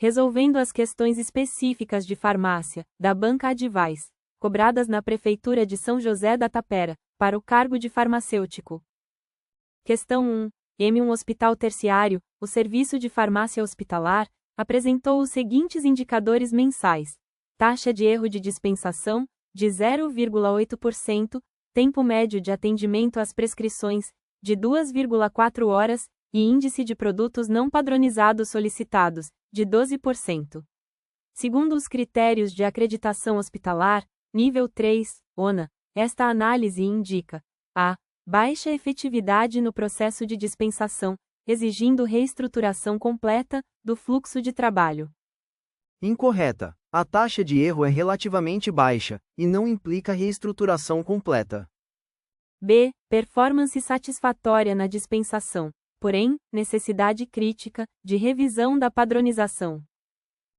resolvendo as questões específicas de farmácia, da Banca Advice, cobradas na Prefeitura de São José da Tapera, para o cargo de farmacêutico. Questão 1. Em um hospital terciário, o serviço de farmácia hospitalar apresentou os seguintes indicadores mensais: taxa de erro de dispensação, de 0,8%, tempo médio de atendimento às prescrições, de 2,4 horas, e índice de produtos não padronizados solicitados, de 12%. Segundo os critérios de acreditação hospitalar, nível 3, ONA, esta análise indica a baixa efetividade no processo de dispensação, exigindo reestruturação completa do fluxo de trabalho. Incorreta. A taxa de erro é relativamente baixa, e não implica reestruturação completa. B. Performance satisfatória na dispensação, porém, necessidade crítica de revisão da padronização.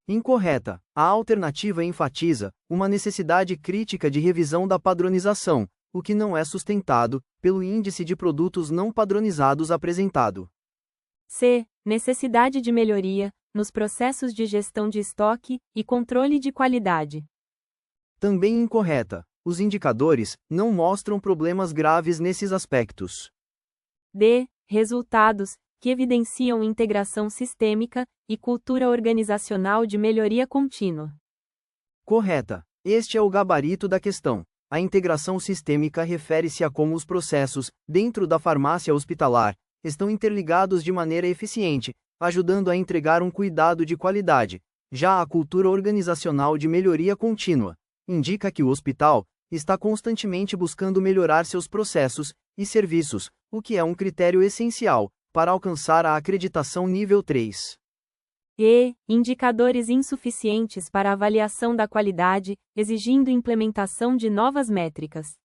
Incorreta. A alternativa enfatiza uma necessidade crítica de revisão da padronização, o que não é sustentado pelo índice de produtos não padronizados apresentado. C. Necessidade de melhoria nos processos de gestão de estoque e controle de qualidade. Também incorreta. Os indicadores não mostram problemas graves nesses aspectos. D. Resultados que evidenciam integração sistêmica e cultura organizacional de melhoria contínua. Correta. Este é o gabarito da questão. A integração sistêmica refere-se a como os processos, dentro da farmácia hospitalar, estão interligados de maneira eficiente, ajudando a entregar um cuidado de qualidade. Já a cultura organizacional de melhoria contínua indica que o hospital está constantemente buscando melhorar seus processos e serviços, o que é um critério essencial para alcançar a acreditação nível 3. E. Indicadores insuficientes para avaliação da qualidade, exigindo implementação de novas métricas.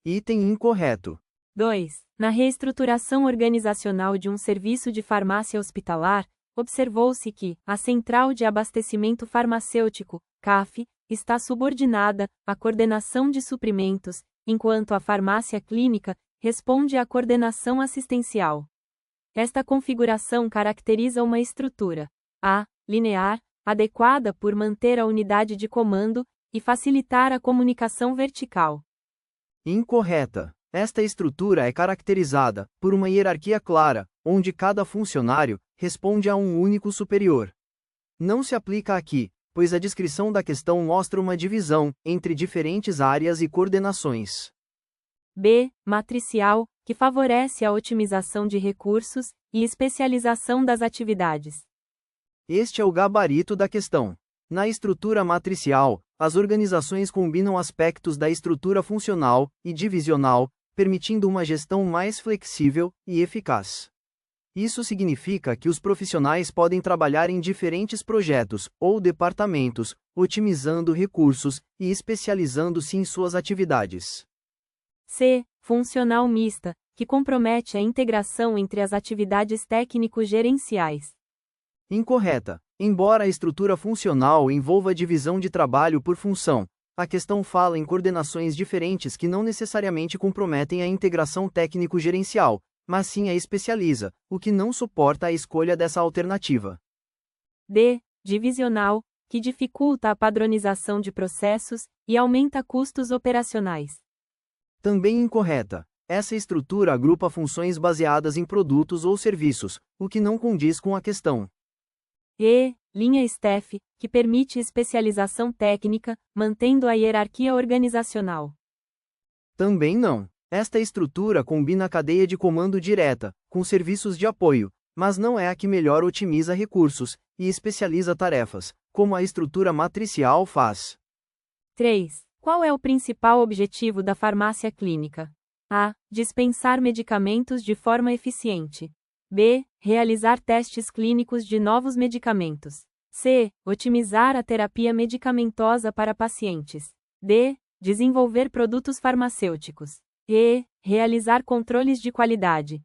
Item incorreto. 2. Na reestruturação organizacional de um serviço de farmácia hospitalar, observou-se que a Central de Abastecimento Farmacêutico, CAF, está subordinada à coordenação de suprimentos, enquanto a farmácia clínica responde à coordenação assistencial. Esta configuração caracteriza uma estrutura A. Linear, adequada por manter a unidade de comando e facilitar a comunicação vertical. Incorreta. Esta estrutura é caracterizada por uma hierarquia clara, onde cada funcionário responde a um único superior. Não se aplica aqui, pois a descrição da questão mostra uma divisão entre diferentes áreas e coordenações. B. Matricial, que favorece a otimização de recursos e especialização das atividades. Este é o gabarito da questão. Na estrutura matricial, as organizações combinam aspectos da estrutura funcional e divisional, permitindo uma gestão mais flexível e eficaz. Isso significa que os profissionais podem trabalhar em diferentes projetos ou departamentos, otimizando recursos e especializando-se em suas atividades. C. Funcional mista, que compromete a integração entre as atividades técnico-gerenciais. Incorreta. Embora a estrutura funcional envolva a divisão de trabalho por função, a questão fala em coordenações diferentes que não necessariamente comprometem a integração técnico-gerencial, mas sim a especializa, o que não suporta a escolha dessa alternativa. D. Divisional, que dificulta a padronização de processos e aumenta custos operacionais. Também incorreta. Essa estrutura agrupa funções baseadas em produtos ou serviços, o que não condiz com a questão. E. Linha staff, que permite especialização técnica, mantendo a hierarquia organizacional. Também não. Esta estrutura combina a cadeia de comando direta, com serviços de apoio, mas não é a que melhor otimiza recursos e especializa tarefas, como a estrutura matricial faz. 3. Qual é o principal objetivo da farmácia clínica? A. Dispensar medicamentos de forma eficiente. B. Realizar testes clínicos de novos medicamentos. C. Otimizar a terapia medicamentosa para pacientes. D. Desenvolver produtos farmacêuticos. E. Realizar controles de qualidade.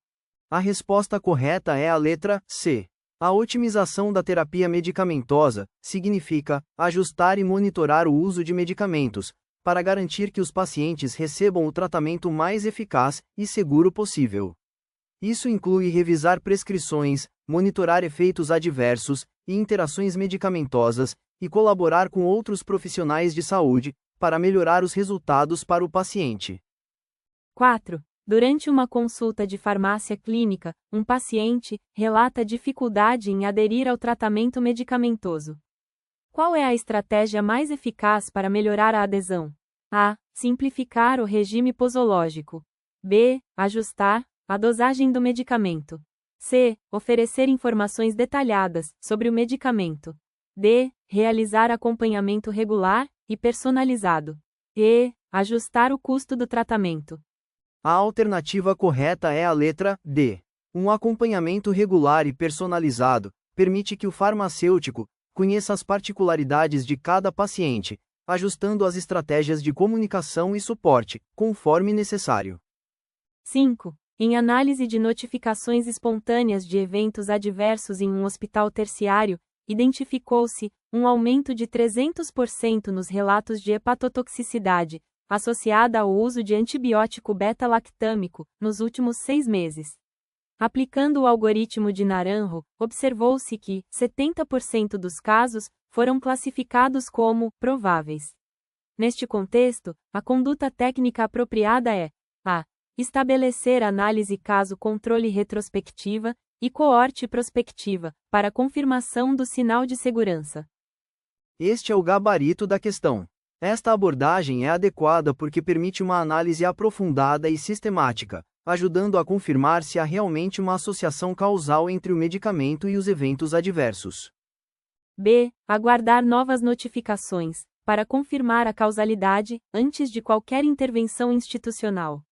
A resposta correta é a letra C. A otimização da terapia medicamentosa significa ajustar e monitorar o uso de medicamentos, para garantir que os pacientes recebam o tratamento mais eficaz e seguro possível. Isso inclui revisar prescrições, monitorar efeitos adversos e interações medicamentosas, e colaborar com outros profissionais de saúde, para melhorar os resultados para o paciente. 4. Durante uma consulta de farmácia clínica, um paciente relata dificuldade em aderir ao tratamento medicamentoso. Qual é a estratégia mais eficaz para melhorar a adesão? A. Simplificar o regime posológico. B. Ajustar a dosagem do medicamento. C. Oferecer informações detalhadas sobre o medicamento. D. Realizar acompanhamento regular e personalizado. E. Ajustar o custo do tratamento. A alternativa correta é a letra D. Um acompanhamento regular e personalizado permite que o farmacêutico conheça as particularidades de cada paciente, ajustando as estratégias de comunicação e suporte, conforme necessário. 5. Em análise de notificações espontâneas de eventos adversos em um hospital terciário, identificou-se um aumento de 300% nos relatos de hepatotoxicidade, associada ao uso de antibiótico beta-lactâmico, nos últimos 6 meses. Aplicando o algoritmo de Naranjo, observou-se que 70% dos casos foram classificados como prováveis. Neste contexto, a conduta técnica apropriada é: a. Estabelecer análise caso-controle retrospectiva e coorte prospectiva, para confirmação do sinal de segurança. Este é o gabarito da questão. Esta abordagem é adequada porque permite uma análise aprofundada e sistemática, ajudando a confirmar se há realmente uma associação causal entre o medicamento e os eventos adversos. B. Aguardar novas notificações, para confirmar a causalidade, antes de qualquer intervenção institucional.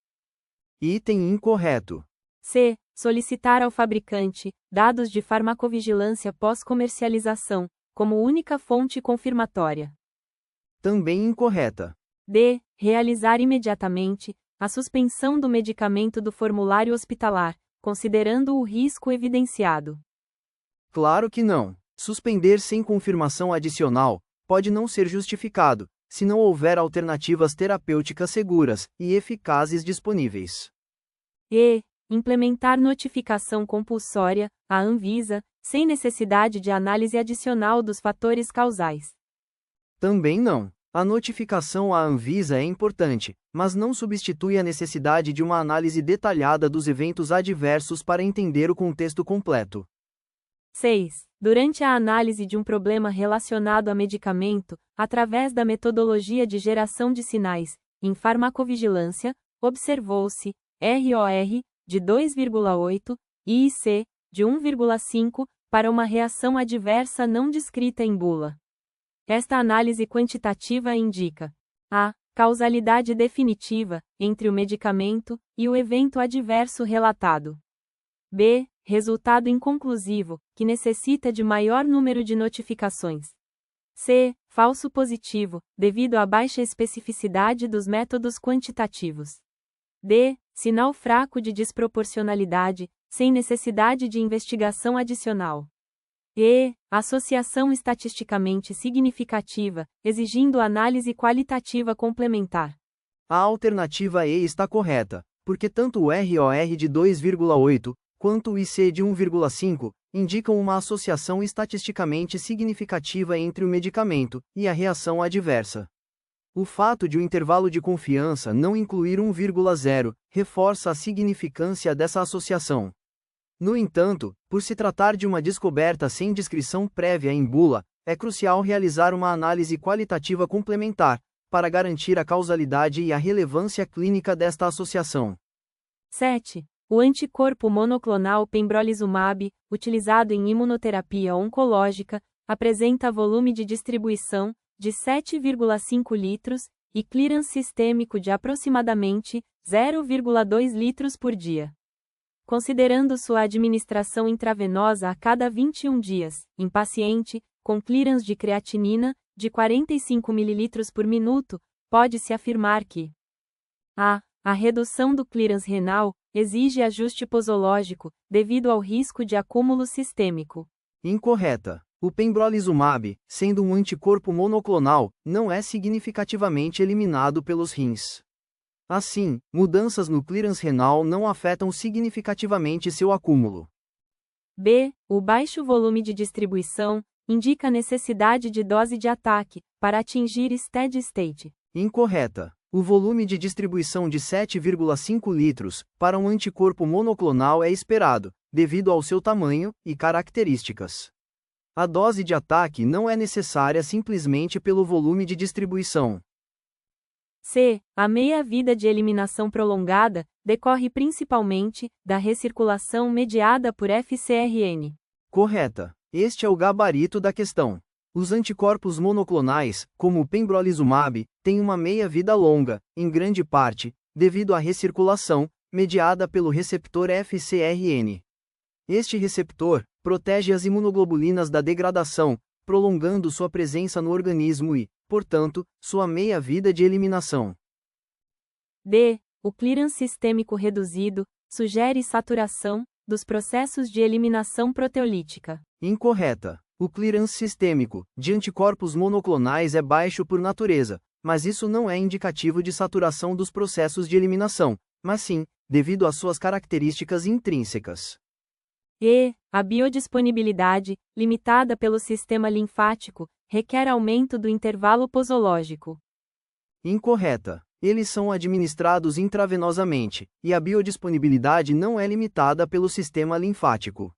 Item incorreto. C. Solicitar ao fabricante dados de farmacovigilância pós-comercialização, como única fonte confirmatória. Também incorreta. D. Realizar imediatamente a suspensão do medicamento do formulário hospitalar, considerando o risco evidenciado. Claro que não. Suspender sem confirmação adicional pode não ser justificado, se não houver alternativas terapêuticas seguras e eficazes disponíveis. E. Implementar notificação compulsória à Anvisa, sem necessidade de análise adicional dos fatores causais. Também não. A notificação à Anvisa é importante, mas não substitui a necessidade de uma análise detalhada dos eventos adversos para entender o contexto completo. 6. Durante a análise de um problema relacionado a medicamento, através da metodologia de geração de sinais, em farmacovigilância, observou-se ROR de 2,8 e IC de 1,5 para uma reação adversa não descrita em bula. Esta análise quantitativa indica a causalidade definitiva entre o medicamento e o evento adverso relatado. B. Resultado inconclusivo, que necessita de maior número de notificações. C. Falso positivo, devido à baixa especificidade dos métodos quantitativos. D. Sinal fraco de desproporcionalidade, sem necessidade de investigação adicional. E. Associação estatisticamente significativa, exigindo análise qualitativa complementar. A alternativa E está correta, porque tanto o ROR de 2,8 quanto o IC de 1,5 indicam uma associação estatisticamente significativa entre o medicamento e a reação adversa. O fato de o intervalo de confiança não incluir 1,0 reforça a significância dessa associação. No entanto, por se tratar de uma descoberta sem descrição prévia em bula, é crucial realizar uma análise qualitativa complementar, para garantir a causalidade e a relevância clínica desta associação. 7. O anticorpo monoclonal pembrolizumab, utilizado em imunoterapia oncológica, apresenta volume de distribuição de 7,5 litros e clearance sistêmico de aproximadamente 0,2 litros por dia. Considerando sua administração intravenosa a cada 21 dias, em paciente com clearance de creatinina de 45 ml por minuto, pode-se afirmar que a redução do clearance renal exige ajuste posológico, devido ao risco de acúmulo sistêmico. Incorreta. O pembrolizumab, sendo um anticorpo monoclonal, não é significativamente eliminado pelos rins. Assim, mudanças no clearance renal não afetam significativamente seu acúmulo. B. O baixo volume de distribuição indica a necessidade de dose de ataque para atingir steady state. Incorreta. O volume de distribuição de 7,5 litros para um anticorpo monoclonal é esperado, devido ao seu tamanho e características. A dose de ataque não é necessária simplesmente pelo volume de distribuição. C. A meia-vida de eliminação prolongada decorre principalmente da recirculação mediada por FcRn. Correta. Este é o gabarito da questão. Os anticorpos monoclonais, como o pembrolizumab, têm uma meia-vida longa, em grande parte, devido à recirculação, mediada pelo receptor FcRn. Este receptor protege as imunoglobulinas da degradação, prolongando sua presença no organismo e, portanto, sua meia-vida de eliminação. D. O clearance sistêmico reduzido sugere saturação dos processos de eliminação proteolítica. Incorreta. O clearance sistêmico de anticorpos monoclonais é baixo por natureza, mas isso não é indicativo de saturação dos processos de eliminação, mas sim, devido às suas características intrínsecas. E. A biodisponibilidade, limitada pelo sistema linfático, requer aumento do intervalo posológico. Incorreta. Eles são administrados intravenosamente, e a biodisponibilidade não é limitada pelo sistema linfático.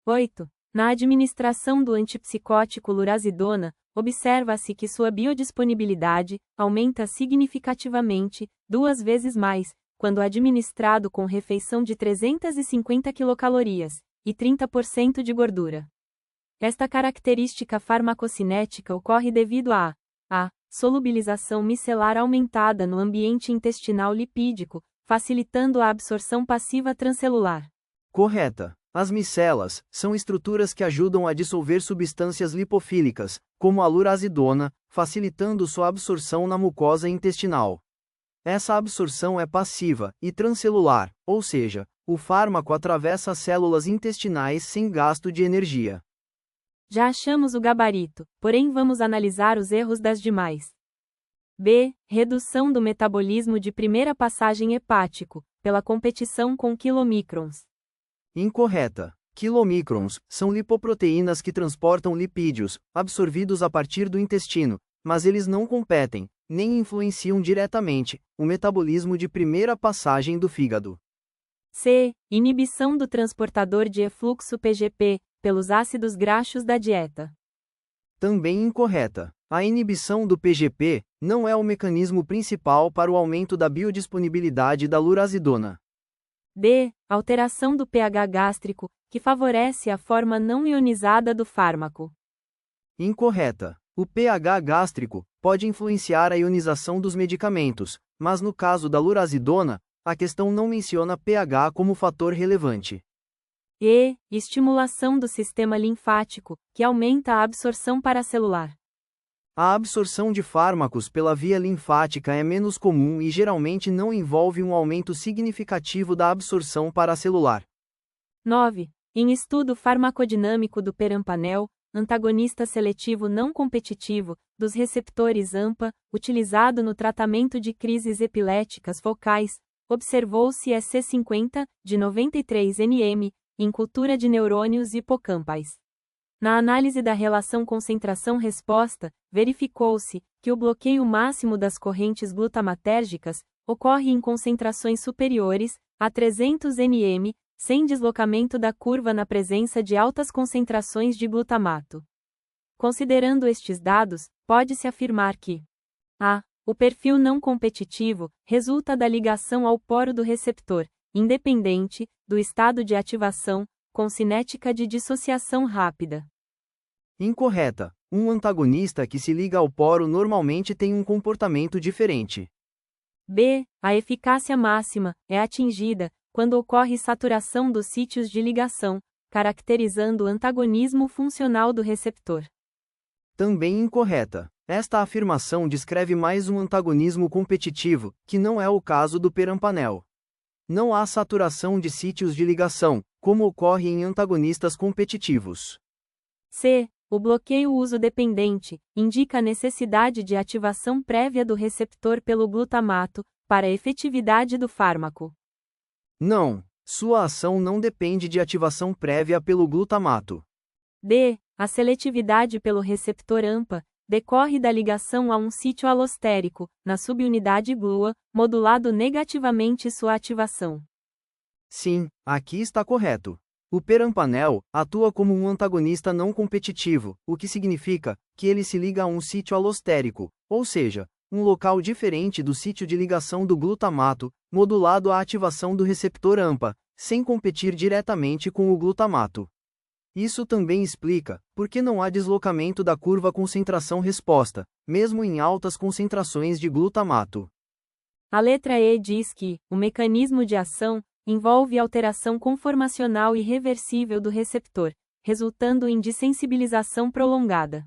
8. Na administração do antipsicótico lurazidona, observa-se que sua biodisponibilidade aumenta significativamente, 2 vezes mais, quando administrado com refeição de 350 quilocalorias e 30% de gordura. Esta característica farmacocinética ocorre devido à solubilização micelar aumentada no ambiente intestinal lipídico, facilitando a absorção passiva transcelular. Correta. As micelas são estruturas que ajudam a dissolver substâncias lipofílicas, como a lurazidona, facilitando sua absorção na mucosa intestinal. Essa absorção é passiva e transcelular, ou seja, o fármaco atravessa as células intestinais sem gasto de energia. Já achamos o gabarito, porém vamos analisar os erros das demais. B. Redução do metabolismo de primeira passagem hepático, pela competição com quilomicrons. Incorreta. Quilomicrons são lipoproteínas que transportam lipídios, absorvidos a partir do intestino, mas eles não competem, nem influenciam diretamente, o metabolismo de primeira passagem do fígado. C. Inibição do transportador de efluxo PGP, pelos ácidos graxos da dieta. Também incorreta. A inibição do PGP não é o mecanismo principal para o aumento da biodisponibilidade da lurazidona. D. Alteração do pH gástrico, que favorece a forma não ionizada do fármaco. Incorreta. O pH gástrico pode influenciar a ionização dos medicamentos, mas no caso da lurazidona, a questão não menciona pH como fator relevante. E. Estimulação do sistema linfático, que aumenta a absorção paracelular. A absorção de fármacos pela via linfática é menos comum e geralmente não envolve um aumento significativo da absorção paracelular. 9. Em estudo farmacodinâmico do perampanel, antagonista seletivo não competitivo, dos receptores AMPA, utilizado no tratamento de crises epiléticas focais, observou-se EC50, de 93 nm, em cultura de neurônios hipocampais. Na análise da relação concentração-resposta, verificou-se que o bloqueio máximo das correntes glutamatérgicas ocorre em concentrações superiores a 300 nm, sem deslocamento da curva na presença de altas concentrações de glutamato. Considerando estes dados, pode-se afirmar que o perfil não competitivo resulta da ligação ao poro do receptor, independente do estado de ativação, com cinética de dissociação rápida. Incorreta. Um antagonista que se liga ao poro normalmente tem um comportamento diferente. B. A eficácia máxima é atingida quando ocorre saturação dos sítios de ligação, caracterizando o antagonismo funcional do receptor. Também incorreta. Esta afirmação descreve mais um antagonismo competitivo, que não é o caso do perampanel. Não há saturação de sítios de ligação, como ocorre em antagonistas competitivos. C. O bloqueio uso-dependente indica a necessidade de ativação prévia do receptor pelo glutamato, para a efetividade do fármaco. Não. Sua ação não depende de ativação prévia pelo glutamato. D. A seletividade pelo receptor AMPA decorre da ligação a um sítio alostérico, na subunidade GLUA, modulado negativamente sua ativação. Sim, aqui está correto. O perampanel atua como um antagonista não competitivo, o que significa que ele se liga a um sítio alostérico, ou seja, um local diferente do sítio de ligação do glutamato, modulado à ativação do receptor AMPA, sem competir diretamente com o glutamato. Isso também explica por que não há deslocamento da curva concentração-resposta, mesmo em altas concentrações de glutamato. A letra E diz que o mecanismo de ação envolve alteração conformacional irreversível do receptor, resultando em dessensibilização prolongada.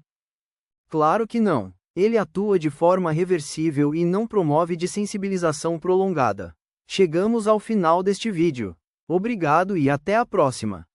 Claro que não. Ele atua de forma reversível e não promove dessensibilização prolongada. Chegamos ao final deste vídeo. Obrigado e até a próxima.